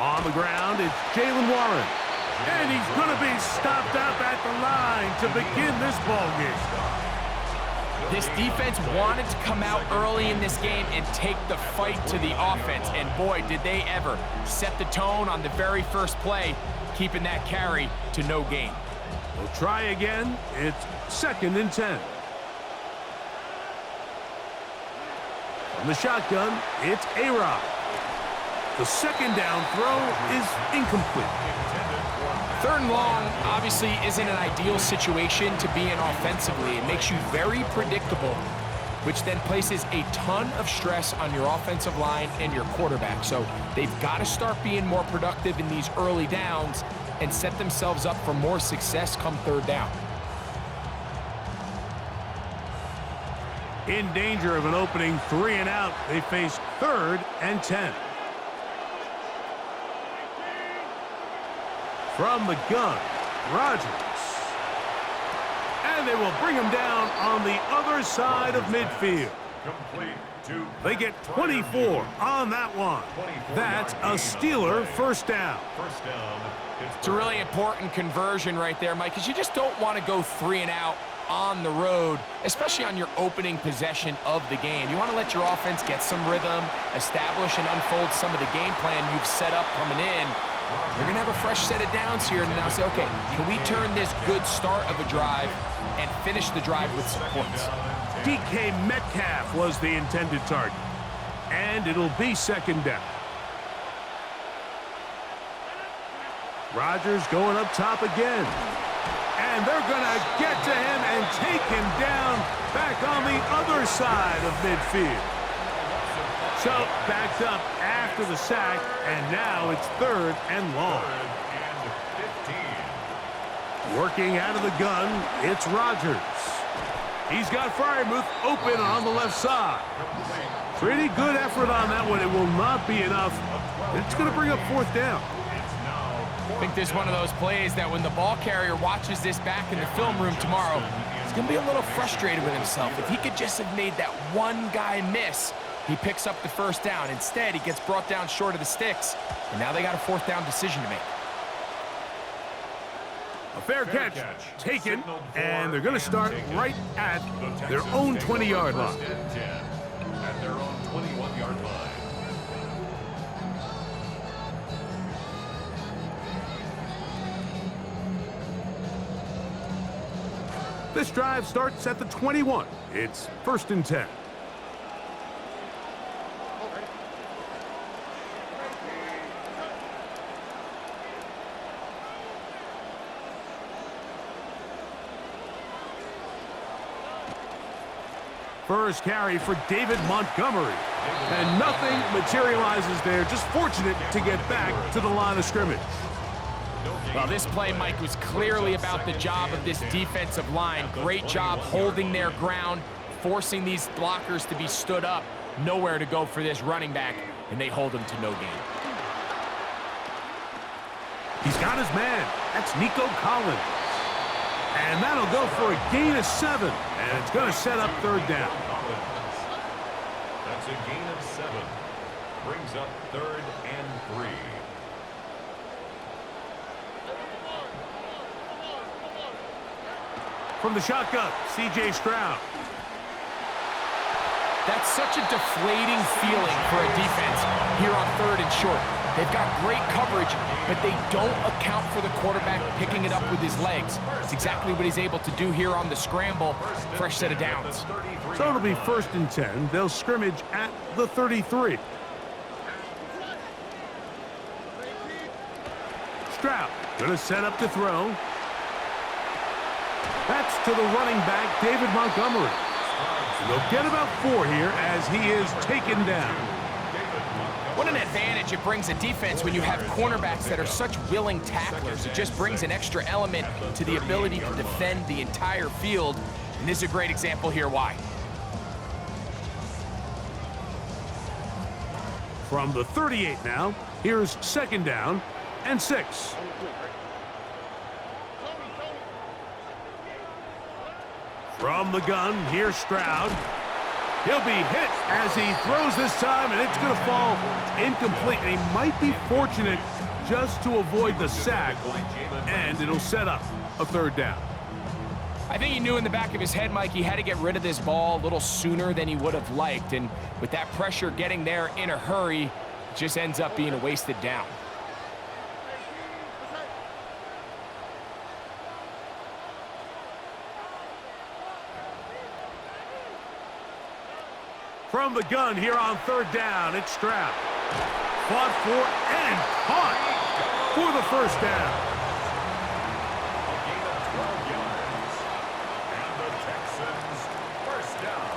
On the ground, it's Jalen Warren. And he's going to be stopped up at the line to begin this ball game. This defense wanted to come out early in this game and take the fight to the offense. And boy, did they ever set the tone on the very first play, keeping that carry to no gain. We'll try again. It's 2nd and 10. From the shotgun, it's A-Rod. The 2nd down throw is incomplete. 3rd and long obviously isn't an ideal situation to be in offensively. It makes you very predictable, which then places a ton of stress on your offensive line and your quarterback. So they've got to start being more productive in these early downs and set themselves up for more success come 3rd down. In danger of an opening 3 and out, they face 3rd and 10. From the gun, Rodgers. And they will bring him down on the other side of midfield. They get 24 on that one. That's a Steeler 1st down. It's a really important conversion right there, Mike, because you just don't want to go 3 and out on the road, especially on your opening possession of the game. You want to let your offense get some rhythm, establish and unfold some of the game plan you've set up coming in. You're going to have a fresh set of downs here and now say, okay, can we turn this good start of a drive and finish the drive with some points? DK Metcalf was the intended target. And it'll be 2nd down. Rodgers going up top again. And they're going to get to him and take him down back on the other side of midfield. So backed up after the sack, and now it's 3rd and long. Working out of the gun, it's Rodgers. He's got Freiermuth open on the left side. Pretty good effort on that one. It will not be enough. It's going to bring up 4th down. I think this is one of those plays that when the ball carrier watches this back in the film room tomorrow, he's going to be a little frustrated with himself. If he could just have made that one guy miss, he picks up the 1st down. Instead, he gets brought down short of the sticks, and now they got a 4th down decision to make. A fair catch taken, and they're going to start right at their own 20-yard line. At their own 21-yard line. This drive starts at the 21. It's 1st and 10. First carry for David Montgomery. And nothing materializes there. Just fortunate to get back to the line of scrimmage. Well, this play, Mike, was clearly about the job of this defensive line. Great job holding their ground, forcing these blockers to be stood up. Nowhere to go for this running back, and they hold him to no gain. He's got his man. That's Nico Collins. And that'll go for a gain of 7. And it's going to set up 3rd down. That's a gain of 7. Brings up 3rd and 3. From the shotgun, C.J. Stroud. That's such a deflating feeling for a defense here on 3rd and short. They've got great coverage, but they don't account for the quarterback picking it up with his legs. It's exactly what he's able to do here on the scramble. Fresh set of downs. So it'll be 1st and 10. They'll scrimmage at the 33. Stroud going to set up to throw. That's to the running back, David Montgomery. They'll get about 4 here as he is taken down. What an advantage it brings a defense when you have cornerbacks that are such willing tacklers. It just brings an extra element to the ability to defend the entire field. And this is a great example here why. From the 38 now, here's 2nd down and 6. From the gun, here's Stroud. He'll be hit as he throws this time, and it's going to fall incomplete. And he might be fortunate just to avoid the sack, and it'll set up a third down. I think he knew in the back of his head, Mike, he had to get rid of this ball a little sooner than he would have liked. And with that pressure getting there in a hurry, it just ends up being a wasted down. From the gun here on third down, it's Stroud. Fought for and caught for the first down. A gain of 12 yards. And the Texans first down.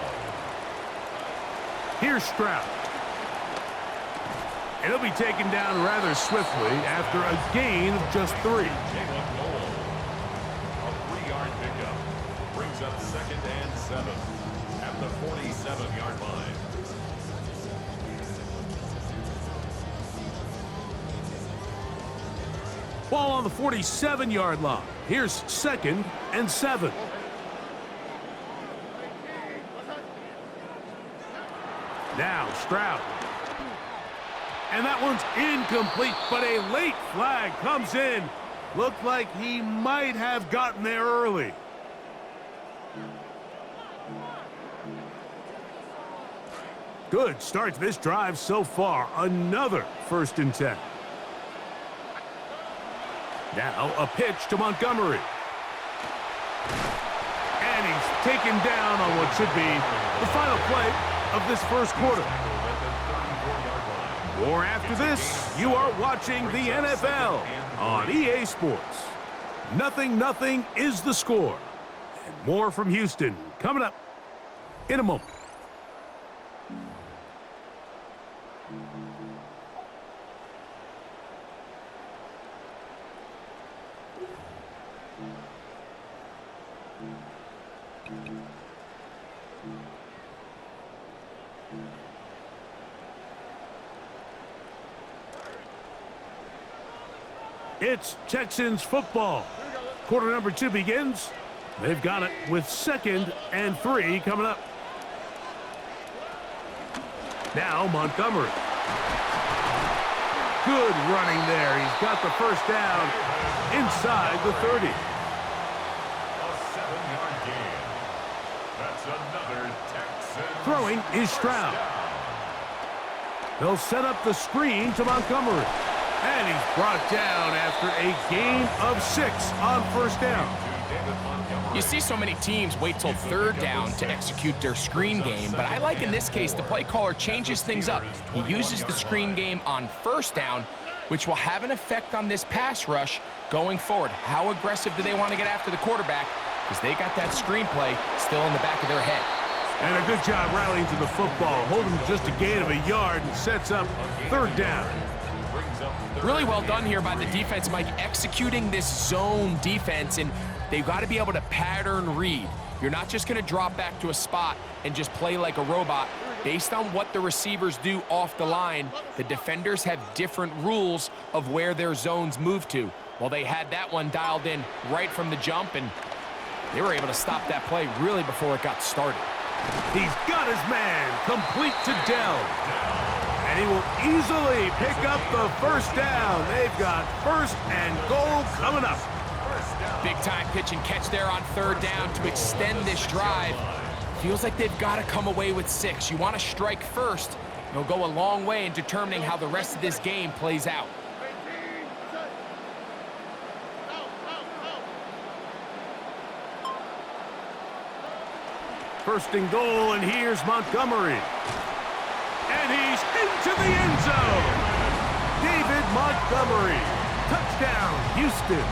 Here's Stroud. And he'll be taken down rather swiftly after a gain of just 3. A 3-yard pickup brings up 2nd and 7 at the 47-yard line. Ball on the 47-yard line. Here's 2nd and 7. Now Stroud. And that one's incomplete, but a late flag comes in. Looked like he might have gotten there early. Good start to this drive so far. Another 1st and 10. Now a pitch to Montgomery. And he's taken down on what should be the final play of this first quarter. More after this, you are watching the NFL on EA Sports. 0-0 is the score. And more from Houston coming up in a moment. It's Texans football. Quarter number 2 begins. They've got it with 2nd and 3 coming up. Now Montgomery. Good running there. He's got the first down inside the 30. A 7-yard gain. That's another Texan. Throwing is Stroud. They'll set up the screen to Montgomery. And he's brought down after a gain of 6 on first down. You see so many teams wait till third down to execute their screen game, but I like in this case the play caller changes things up. He uses the screen game on first down, which will have an effect on this pass rush going forward. How aggressive do they want to get after the quarterback? Because they got that screen play still in the back of their head. And a good job rallying to the football, holding just a gain of a yard and sets up third down. Really well done here by the defense, Mike, executing this zone defense, and they've got to be able to pattern read. You're not just going to drop back to a spot and just play like a robot. Based on what the receivers do off the line, the defenders have different rules of where their zones move to. Well, they had that one dialed in right from the jump, and they were able to stop that play really before it got started. He's got his man complete to Dell. And he will easily pick up the first down. They've got 1st and goal coming up. Big time pitch and catch there on third down to extend this drive. Feels like they've got to come away with 6. You want to strike first. It'll go a long way in determining how the rest of this game plays out. First and goal, and here's Montgomery. And he's into the end zone. David Montgomery. Touchdown, Houston.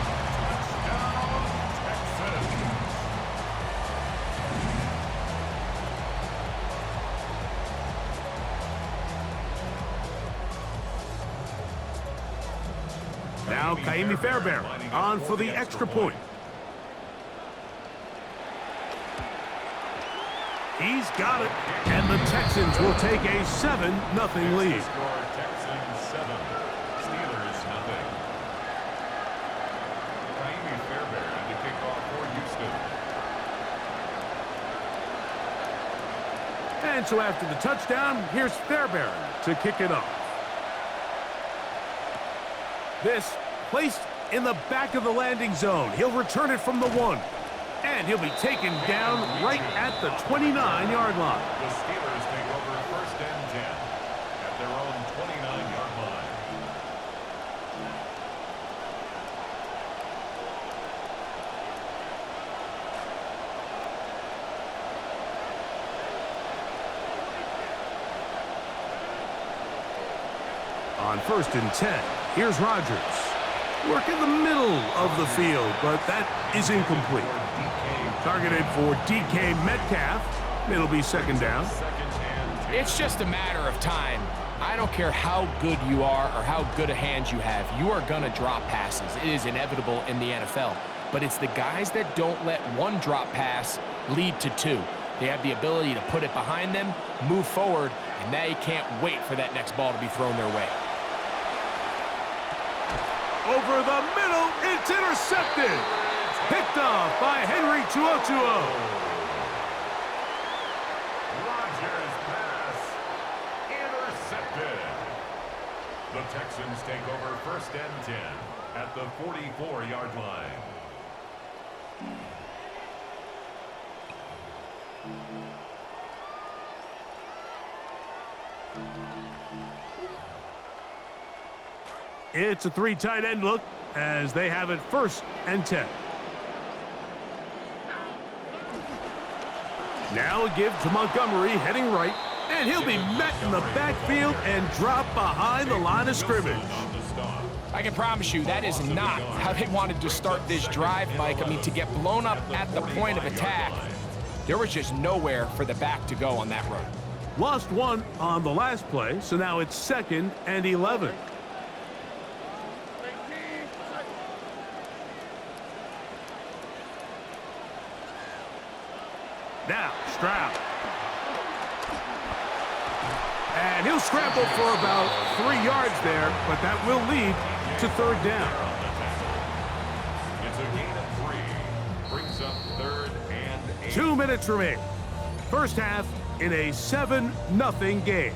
Now Kaimi Fairbairn on for the extra point. He's got it, and the Texans will take a 7-0 lead. Texans 7, Steelers 0. Kaimi Fairbairn to kick off for Houston. And so after the touchdown, here's Fairbairn to kick it off. This placed in the back of the landing zone. He'll return it from the 1. And he'll be taken down right at the 29-yard line. The Steelers take over 1st and 10 at their own 29-yard line. On 1st and 10, here's Rodgers. Work in the middle of the field, but that is incomplete. Targeted for DK Metcalf. It'll be 2nd down. It's just a matter of time. I don't care how good you are or how good a hand you have. You are going to drop passes. It is inevitable in the NFL. But it's the guys that don't let one drop pass lead to 2. They have the ability to put it behind them, move forward, and they can't wait for that next ball to be thrown their way. Over the middle, it's intercepted. Picked off by Henry To'oTo'o. Rodgers' pass intercepted. The Texans take over 1st and 10 at the 44-yard line. It's a 3 tight end look as they have it 1st and 10. Now a give to Montgomery heading right, and he'll be met in the backfield and dropped behind the line of scrimmage. I can promise you that is not how they wanted to start this drive, Mike. I mean, to get blown up at the point of attack, there was just nowhere for the back to go on that run. Lost 1 on the last play, so now it's 2nd and 11. Now, Stroud. And he'll scramble for about 3 yards there, but that will lead to 3rd down. It's a gain of 3. Brings up 3rd and 8. 2 minutes remain. First half in a 7-0 game.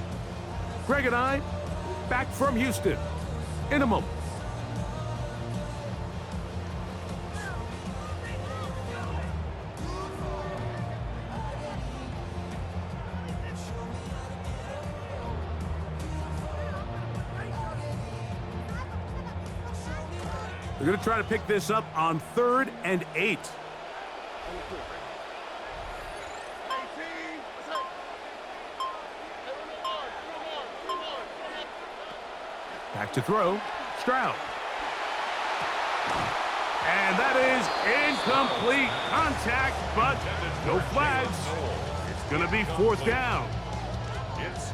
Greg and I back from Houston in a moment. They're going to try to pick this up on 3rd and 8. Back to throw. Stroud. And that is incomplete. Contact, but no flags. It's going to be 4th down.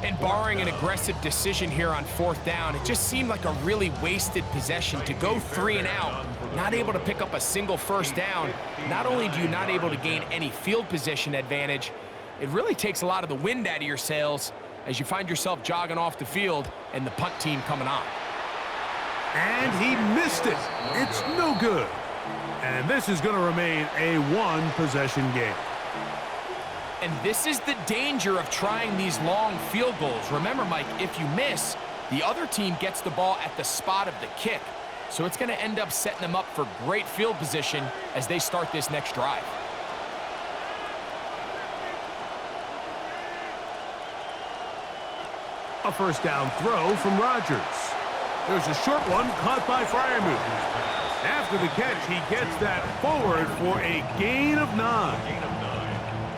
And barring an aggressive decision here on 4th down, it just seemed like a really wasted possession to go 3 and out, not able to pick up a single 1st down. Not only do you not able to gain any field position advantage, it really takes a lot of the wind out of your sails as you find yourself jogging off the field and the punt team coming on. And he missed it. It's no good. And this is going to remain a 1-possession game. And this is the danger of trying these long field goals. Remember, Mike, if you miss, the other team gets the ball at the spot of the kick. So it's going to end up setting them up for great field position as they start this next drive. A 1st down throw from Rodgers. There's a short one caught by Freiermuth. After the catch, he gets that forward for a gain of 9.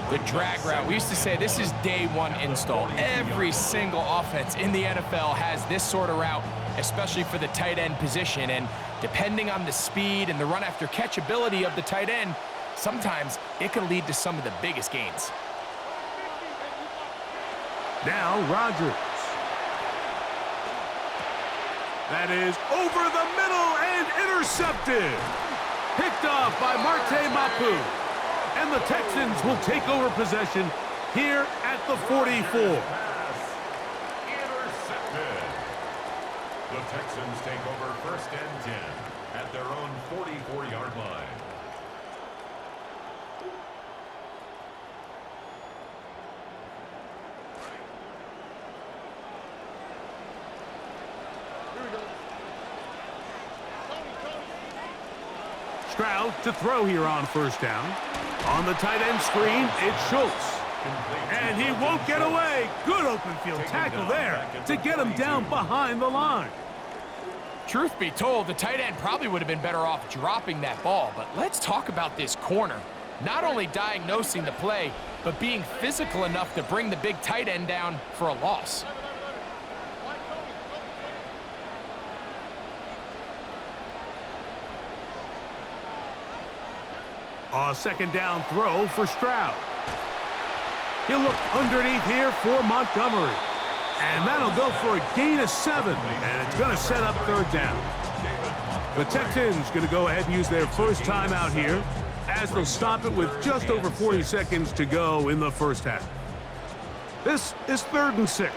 The drag route. We used to say this is day 1 install. Every single offense in the NFL has this sort of route, especially for the tight end position. And depending on the speed and the run after catch ability of the tight end, sometimes it can lead to some of the biggest gains. Now Rodgers. That is over the middle and intercepted. Picked off by Marte Mapu. And the Texans will take over possession here at the 44. Intercepted. The Texans take over 1st and 10 at their own 44-yard line. Stroud to throw here on first down. On the tight end screen, it's Schultz. And he won't get away. Good open field tackle there to get him down behind the line. Truth be told, the tight end probably would have been better off dropping that ball. But let's talk about this corner. Not only diagnosing the play, but being physical enough to bring the big tight end down for a loss. A second down throw for Stroud. He'll look underneath here for Montgomery. And that'll go for a gain of 7. And it's going to set up third down. The Texans going to go ahead and use their first timeout here, as they'll stop it with just over 40 seconds to go in the first half. This is 3rd and 6.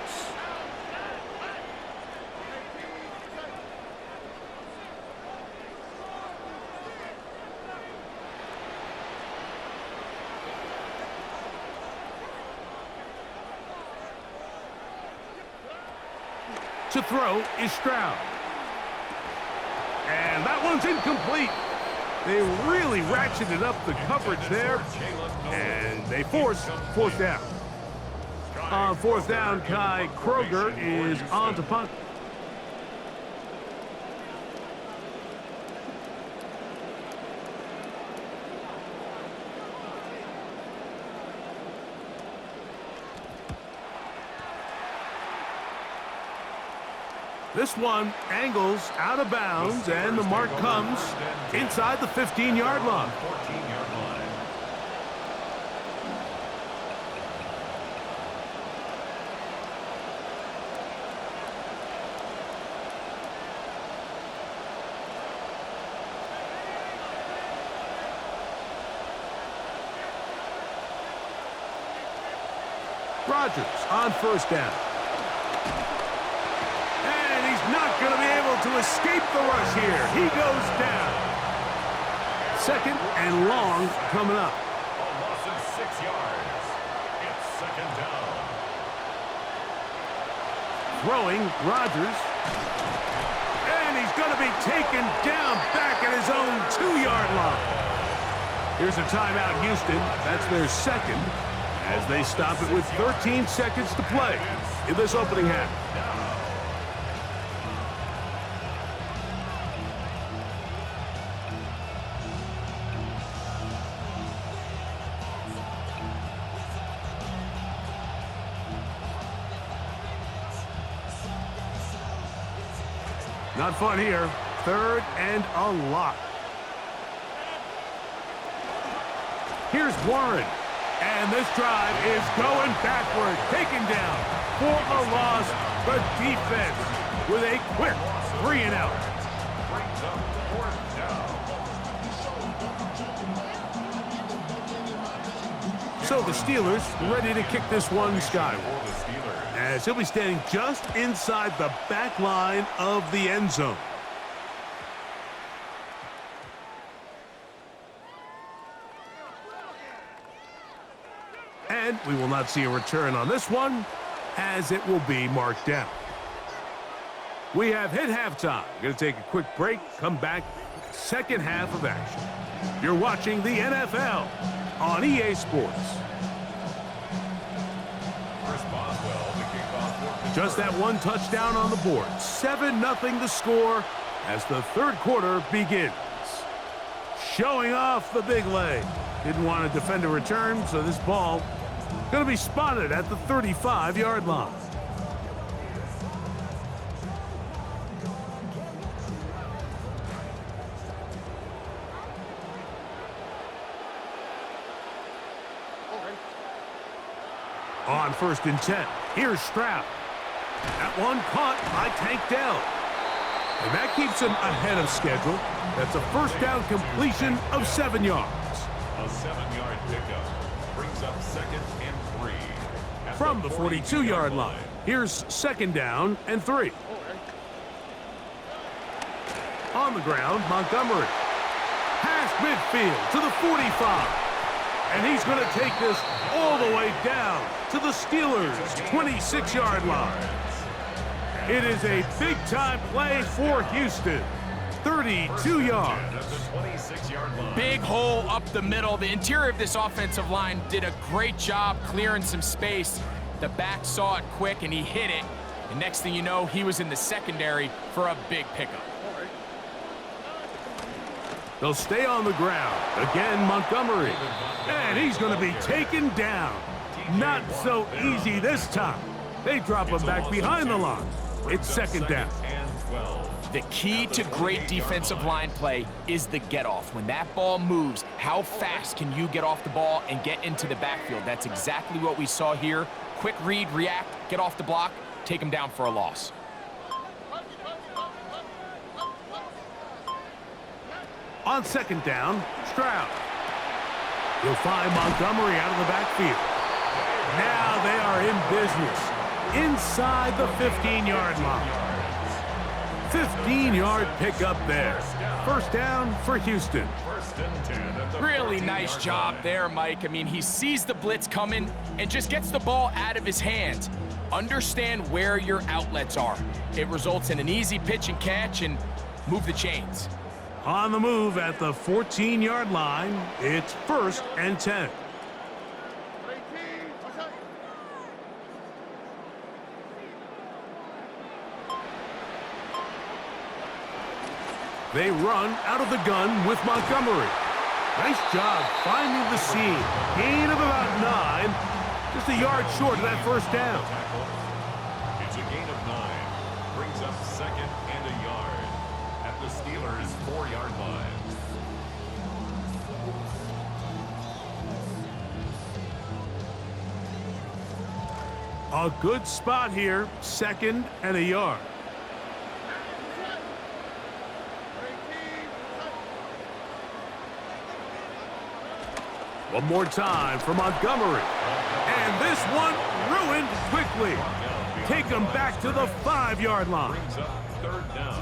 To throw is Stroud. And that one's incomplete. They really ratcheted up the coverage there, and they force fourth down. On fourth down, Kai Kroger is on to punt. This one angles out of bounds, and the mark comes inside the 15-yard line. Rodgers on first down. Not going to be able to escape the rush here. He goes down. Second and long coming up. A loss of 6 yards. It's second down. Throwing, Rodgers. And he's going to be taken down back at his own 2-yard line. Here's a timeout, Houston. That's their second, as they stop it with 13 seconds to play in this opening half. Not fun here. 3rd and a lot. Here's Warren. And this drive is going backward. Taken down for a loss. The defense with a quick 3 and out. Brings up fourth down. So the Steelers ready to kick this one skyward, as he'll be standing just inside the back line of the end zone. And we will not see a return on this one, as it will be marked down. We have hit halftime. Going to take a quick break, come back, second half of action. You're watching the NFL on EA Sports. Just that one touchdown on the board. 7-0 the score as the third quarter begins. Showing off the big leg. Didn't want to defend a return, so this ball going to be spotted at the 35-yard line. On 1st and 10, here's Stroud. That one caught by Tank Dell. And that keeps him ahead of schedule. That's a first down completion of 7 yards. A 7-yard pickup brings up 2nd and 3. From the 42-yard line, here's 2nd down and 3. On the ground, Montgomery. Past midfield to the 45. And he's going to take this all the way down to the Steelers' 26-yard line. It is a big-time play for Houston. 32 yards. At the 26-yard line. Big hole up the middle. The interior of this offensive line did a great job clearing some space. The back saw it quick, and he hit it. And next thing you know, he was in the secondary for a big pickup. They'll stay on the ground. Again, Montgomery. And he's going to be taken down. Not so easy this time. They drop him back behind the line. It's second down. The key to great defensive line play is the get-off. When that ball moves, how fast can you get off the ball and get into the backfield? That's exactly what we saw here. Quick read, react, get off the block, take him down for a loss. On second down, Stroud. He'll find Montgomery out of the backfield. Now they are in business inside the 15-yard line. 15-yard pickup there. First down for Houston. Really nice job there, Mike. I mean, he sees the blitz coming and just gets the ball out of his hands. Understand where your outlets are. It results in an easy pitch and catch and move the chains. On the move at the 14-yard line, it's 1st and 10. They run out of the gun with Montgomery. Nice job finding the seam. Gain of about 9. Just a yard short of that first down. It's a gain of 9. Brings up second and a yard at the Steelers' 4-yard line. A good spot here. Second and a yard. One more time for Montgomery. And this one ruined quickly. Take them back to the 5-yard line.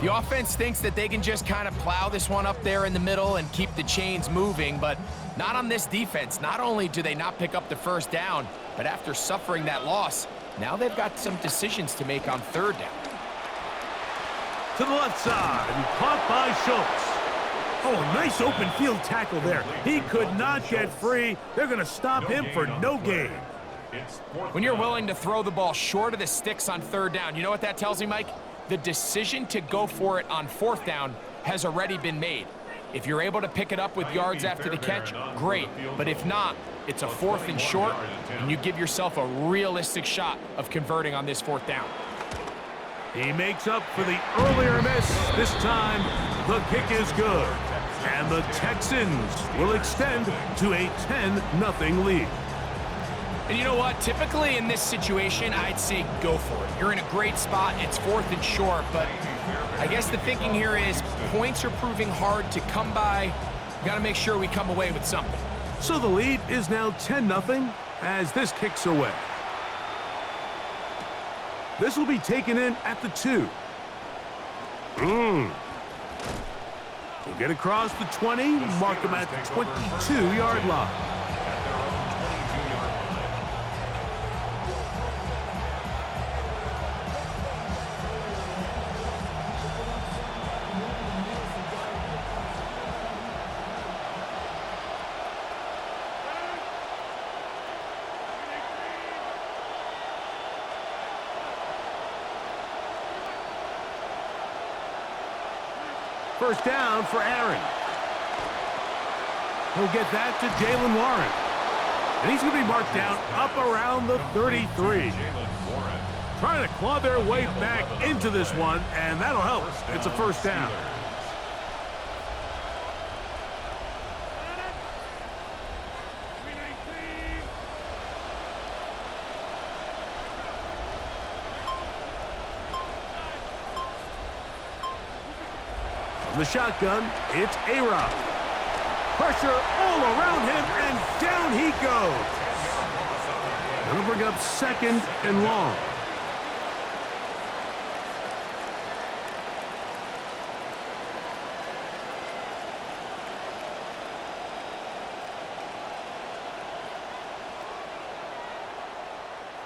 The offense thinks that they can just kind of plow this one up there in the middle and keep the chains moving, but not on this defense. Not only do they not pick up the first down, but after suffering that loss, now they've got some decisions to make on third down. To the left side, and caught by Schultz. Oh, nice open field tackle there. He could not get free. They're going to stop him for no gain. When you're willing to throw the ball short of the sticks on third down, you know what that tells me, Mike? The decision to go for it on fourth down has already been made. If you're able to pick it up with yards after the catch, great. But if not, it's a 4th and short, and you give yourself a realistic shot of converting on this 4th down. He makes up for the earlier miss. This time, the kick is good. And the Texans will extend to a 10-0 lead. And you know what? Typically in this situation, I'd say go for it. You're in a great spot. It's 4th and short, but I guess the thinking here is points are proving hard to come by. We got to make sure we come away with something. So the lead is now 10-0 as this kicks away. This will be taken in at the 2. We'll get across the 20, mark him at the 22-yard line. First down for Aaron. He'll get that to Jalen Warren. And he's going to be marked down up around the 33. Trying to claw their way back into this one, and that'll help. It's a first down. The shotgun, it's A-Rod. Pressure all around him, and down he goes. That'll bring up second and long.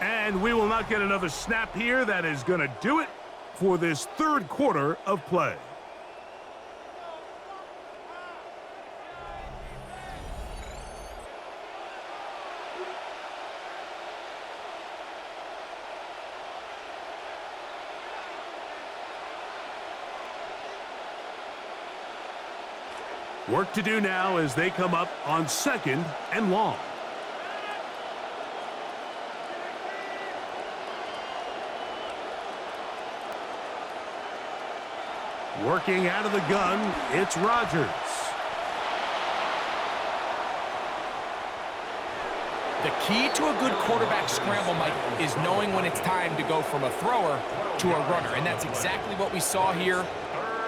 And we will not get another snap here. That is going to do it for this third quarter of play. Work to do now as they come up on 2nd and long. Working out of the gun, it's Rodgers. The key to a good quarterback scramble, Mike, is knowing when it's time to go from a thrower to a runner, and that's exactly what we saw here.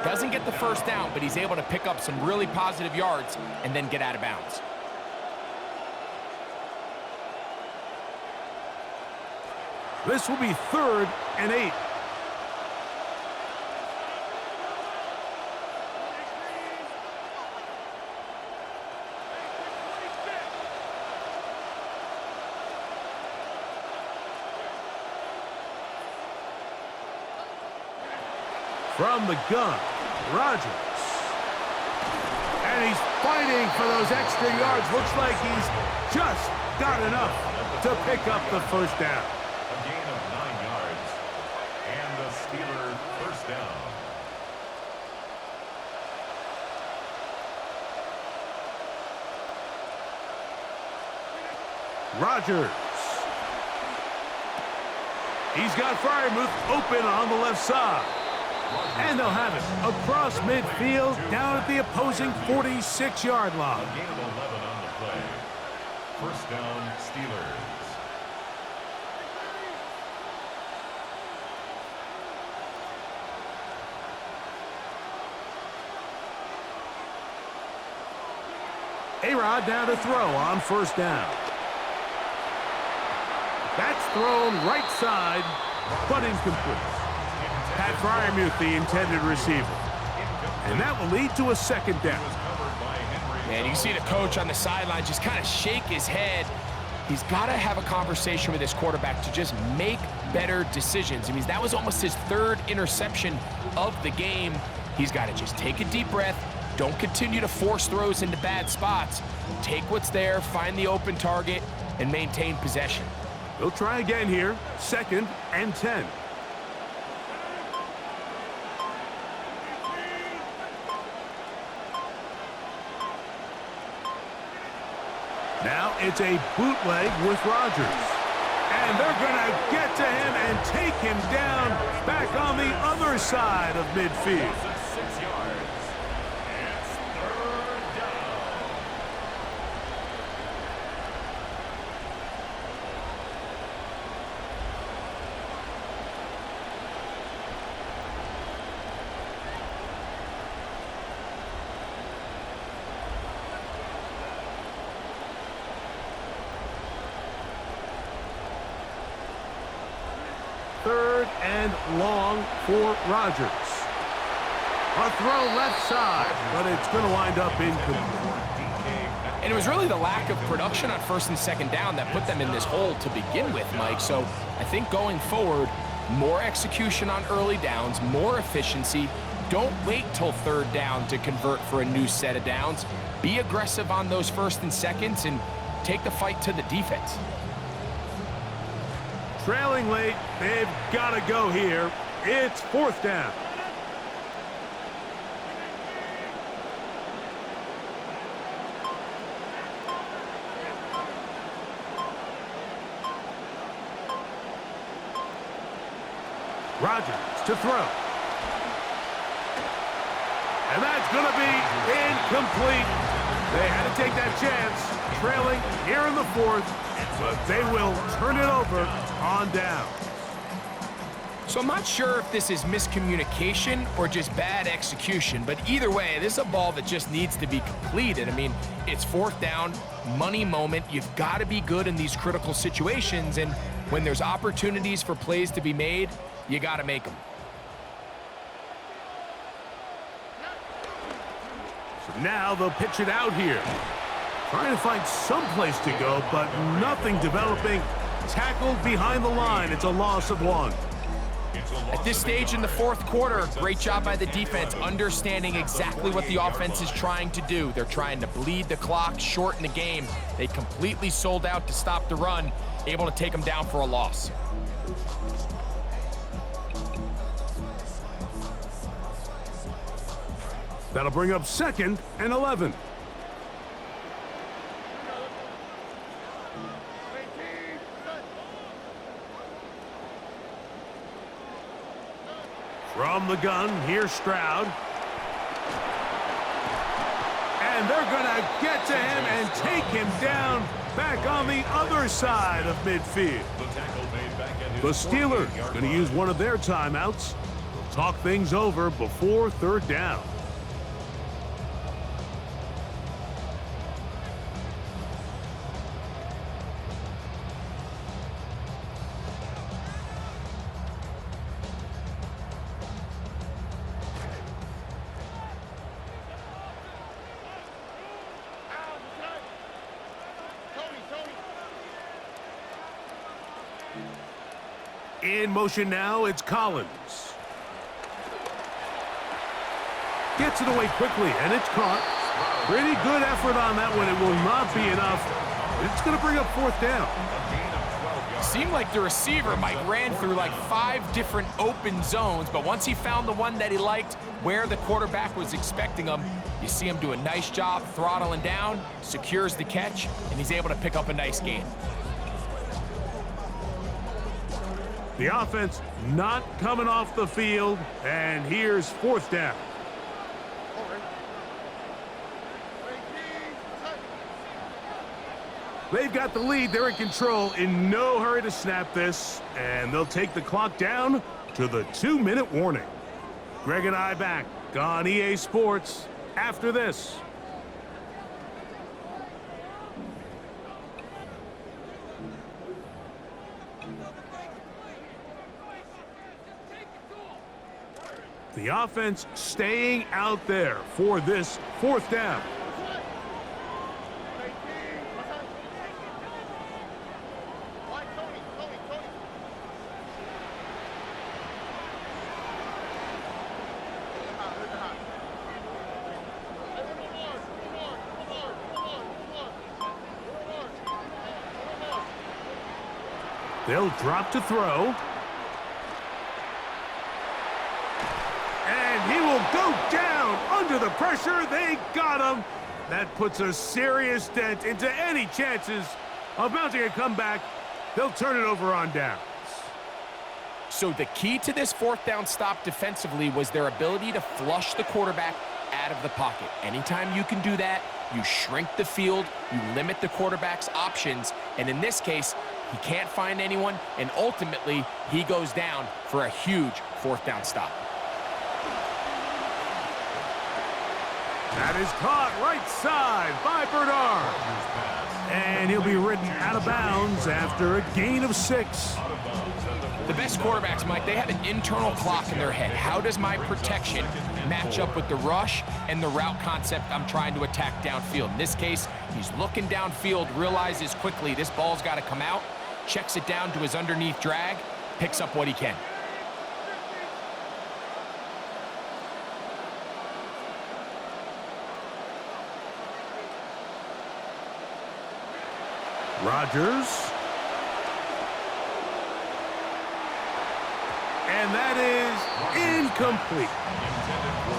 Doesn't get the first down, but he's able to pick up some really positive yards and then get out of bounds. This will be 3rd and 8. From the gun, Rodgers. And he's fighting for those extra yards. Looks like he's just got enough to pick up the first down. A gain of 9 yards. And the Steelers first down. Rodgers. He's got Freiermuth open on the left side. And they'll have it across midfield down at the opposing 46-yard line. A gain of 11 on the play. First down, Steelers. A-Rod now to throw on first down. That's thrown right side, but incomplete. Pat Freiermuth, the intended receiver. And that will lead to a 2nd down. And you can see the coach on the sideline just kind of shake his head. He's got to have a conversation with his quarterback to just make better decisions. I mean, that was almost his 3rd interception of the game. He's got to just take a deep breath. Don't continue to force throws into bad spots. Take what's there, find the open target, and maintain possession. They'll try again here. 2nd and 10. Now it's a bootleg with Rodgers. And they're going to get to him and take him down back on the other side of midfield. 6 yards. It's 3rd down. Third and long for Rodgers. A throw left side, but it's going to wind up incomplete. And it was really the lack of production on 1st and 2nd down that put them in this hole to begin with, Mike. So I think going forward, more execution on early downs, more efficiency. Don't wait till 3rd down to convert for a new set of downs. Be aggressive on those 1st and 2nds and take the fight to the defense. Trailing late, they've got to go here. It's 4th down. Rodgers to throw. And that's going to be incomplete. They had to take that chance, trailing here in the 4th, but they will turn it over on down. So I'm not sure if this is miscommunication or just bad execution, but either way, this is a ball that just needs to be completed. I mean, it's 4th down, money moment. You've got to be good in these critical situations, and when there's opportunities for plays to be made, you got to make them. So now they'll pitch it out here. Trying to find some place to go, but nothing developing. Tackled behind the line. It's a loss of 1. At this stage in the 4th quarter, great job by the defense, understanding exactly what the offense is trying to do. They're trying to bleed the clock, shorten the game. They completely sold out to stop the run, able to take them down for a loss. That'll bring up 2nd and 11. From the gun, here's Stroud. And they're going to get to him and take him down back on the other side of midfield. The Steelers going to use one of their timeouts. They'll talk things over before 3rd down. In motion now, it's Collins. Gets it away quickly, and it's caught. Pretty good effort on that one. It will not be enough. It's going to bring up 4th down. Seemed like the receiver, Mike, ran through like 5 different open zones, but once he found the one that he liked, where the quarterback was expecting him, you see him do a nice job throttling down, secures the catch, and he's able to pick up a nice gain. The offense not coming off the field, and here's 4th down. They've got the lead. They're in control. In no hurry to snap this, and they'll take the clock down to the 2-minute warning. Greg and I back on EA Sports after this. The offense staying out there for this 4th down. They'll drop to throw. And he will go down under the pressure. They got him. That puts a serious dent into any chances of mounting a comeback. They'll turn it over on downs. So the key to this 4th down stop defensively was their ability to flush the quarterback out of the pocket. Anytime you can do that, you shrink the field, you limit the quarterback's options, and in this case, he can't find anyone, and ultimately, he goes down for a huge 4th down stop. That is caught right side by Bernard. And he'll be ridden out of bounds after a gain of 6. The best quarterbacks, Mike, they have an internal clock in their head. How does my protection match up with the rush and the route concept I'm trying to attack downfield? In this case, he's looking downfield, realizes quickly this ball's got to come out, checks it down to his underneath drag, picks up what he can. Rodgers. And that is incomplete.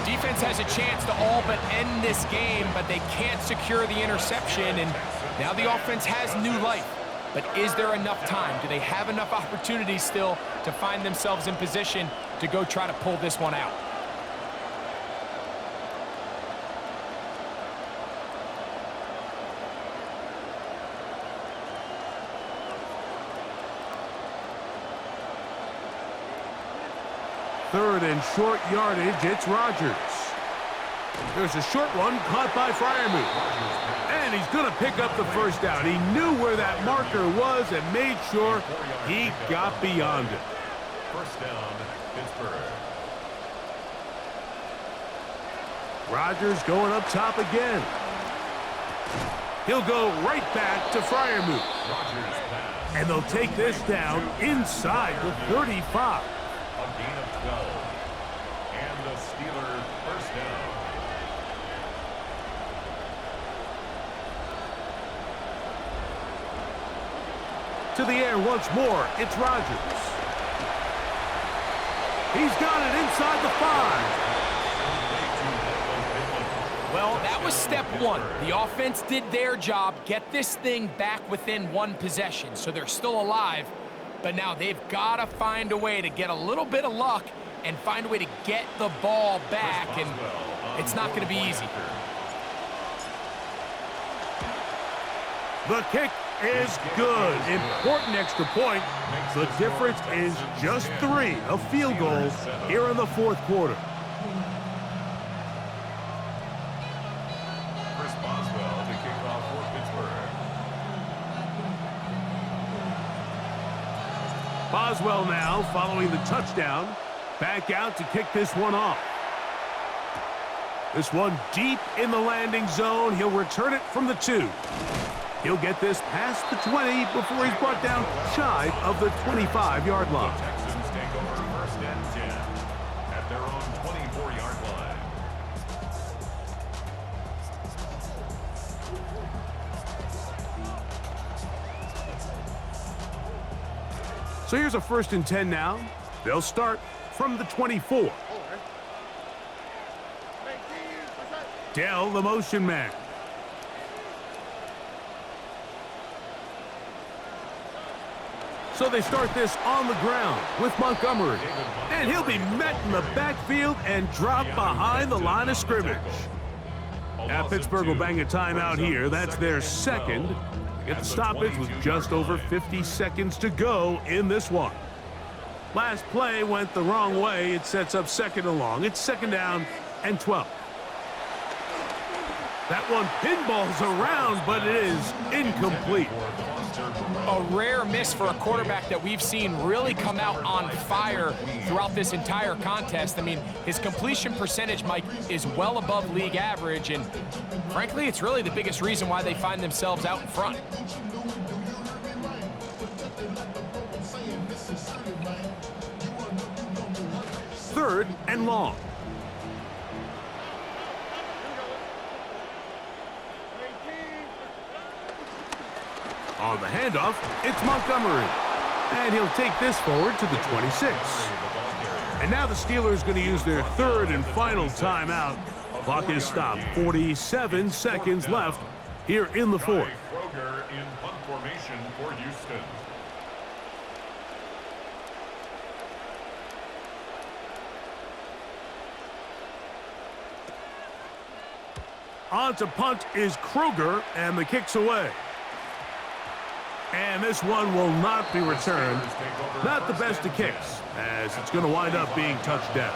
Defense has a chance to all but end this game, but they can't secure the interception, and now the offense has new life. But is there enough time? Do they have enough opportunities still to find themselves in position to go try to pull this one out? Third and short yardage, it's Rodgers. There's a short one caught by Freiermuth. And he's going to pick up the 1st down. He knew where that marker was and made sure he got beyond it. 1st down, Pittsburgh. Rodgers going up top again. He'll go right back to Freiermuth. And they'll take this down inside the 35. A gain of 12. And the Steelers 1st down. To the air once more, it's Rodgers. He's got it inside the 5. Well, that was step one. The offense did their job, get this thing back within one possession, so they're still alive. But now they've got to find a way to get a little bit of luck and find a way to get the ball back, and it's not going to be easy. The kick is good. Important extra point. The difference is just 3, a field goal here in the fourth quarter. Boswell now, following the touchdown, back out to kick this one off. This one deep in the landing zone. He'll return it from the 2. He'll get this past the 20 before he's brought down shy of the 25-yard line. The Texans take over first and 10 at their own 24-yard line. So here's a first and 10 now. They'll start from the 24. Dell, the motion man. So they start this on the ground with Montgomery. And he'll be met in the backfield and drop behind the line of scrimmage. Now Pittsburgh will bang a timeout here. That's their second. Get the stoppage with just over 50 seconds to go in this one. Last play went the wrong way. It sets up second and long. It's second down and 12. That one pinballs around, but it is incomplete. A rare miss for a quarterback that we've seen really come out on fire throughout this entire contest. I mean, his completion percentage, Mike, is well above league average, and frankly, it's really the biggest reason why they find themselves out in front. Third and long. On the handoff, it's Montgomery. And he'll take this forward to the 26. And now the Steelers going to use their third and final timeout. Clock is stopped. 47 seconds left here in the fourth. Kroger in punt formation for Houston. On to punt is Kroger, and the kick's away. And this one will not be returned. Not the best of kicks, as it's going to wind up being touchdown.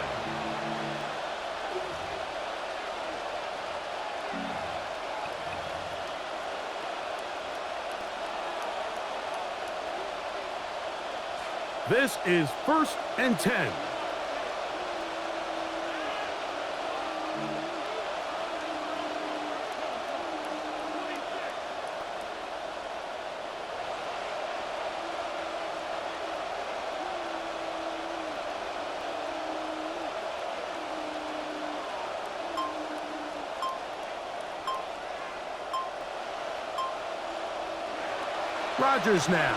This is first and 10. Rodgers now.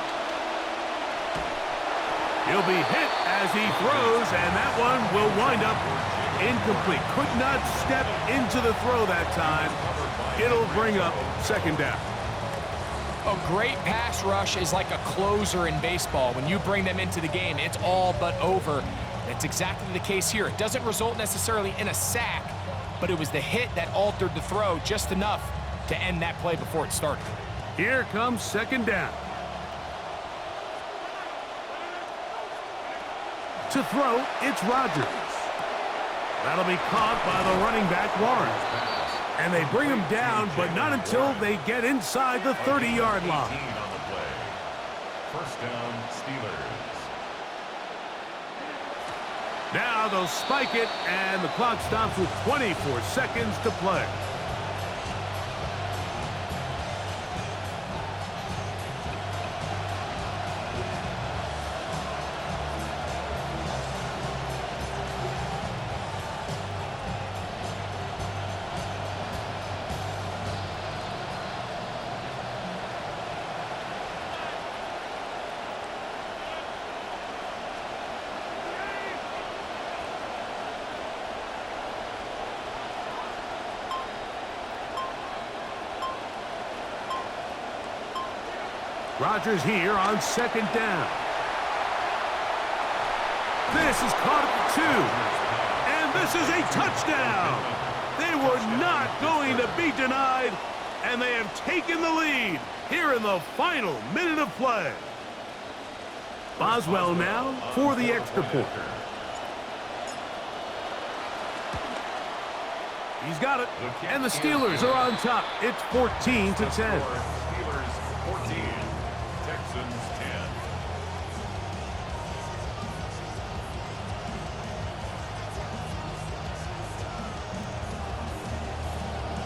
He'll be hit as he throws, and that one will wind up incomplete. Could not step into the throw that time. It'll bring up second down. A great pass rush is like a closer in baseball. When you bring them into the game, it's all but over. That's exactly the case here. It doesn't result necessarily in a sack, but it was the hit that altered the throw just enough to end that play before it started. Here comes second down. To throw, it's Rodgers. That'll be caught by the running back, Warren. And they bring him down, but not until they get inside the 30-yard line. First down, Steelers. Now they'll spike it, and the clock stops with 24 seconds to play. Rodgers here on 2nd down. This is caught at the 2. And this is a touchdown. They were not going to be denied, and they have taken the lead here in the final minute of play. Boswell now for the extra point. He's got it, and the Steelers are on top. It's 14-10. Steelers 14, Texans 10.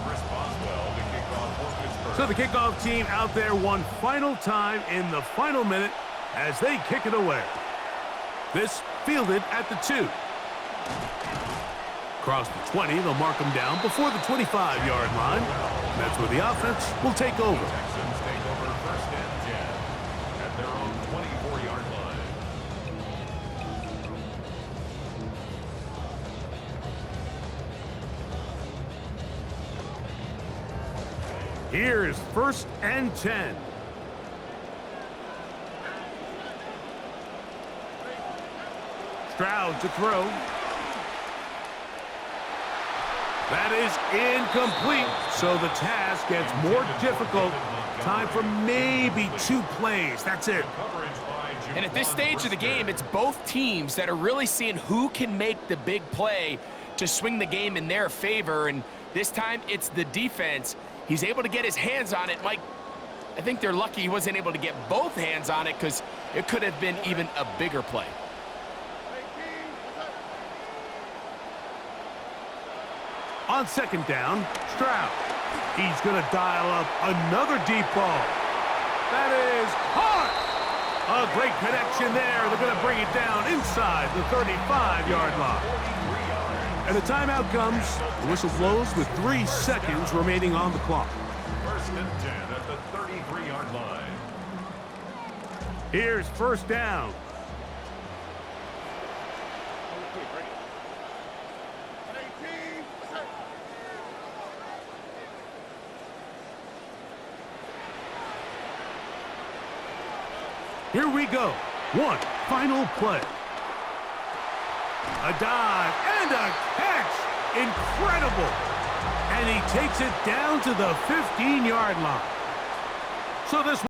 Chris Boswell to kick off for Pittsburgh. So the kickoff team out there one final time in the final minute as they kick it away. This fielded at the 2. Across the 20, they'll mark them down before the 25-yard line. That's where the offense will take over. Texans take over 1st and 10 at their own 24-yard line. Here's 1st and 10. Stroud to throw. That is incomplete, so the task gets more difficult. Time for maybe 2 plays. That's it. And at this stage of the game, it's both teams that are really seeing who can make the big play to swing the game in their favor, and this time it's the defense. He's able to get his hands on it. Mike, I think they're lucky he wasn't able to get both hands on it because it could have been even a bigger play. On 2nd down, Stroud. He's going to dial up another deep ball. That is caught. A great connection there. They're going to bring it down inside the 35-yard line. And the timeout comes. The whistle blows with 3 seconds remaining on the clock. 1st and 10 at the 33-yard line. Here's 1st down. Here we go. One final play. A dive and a catch. Incredible. And he takes it down to the 15-yard line. So this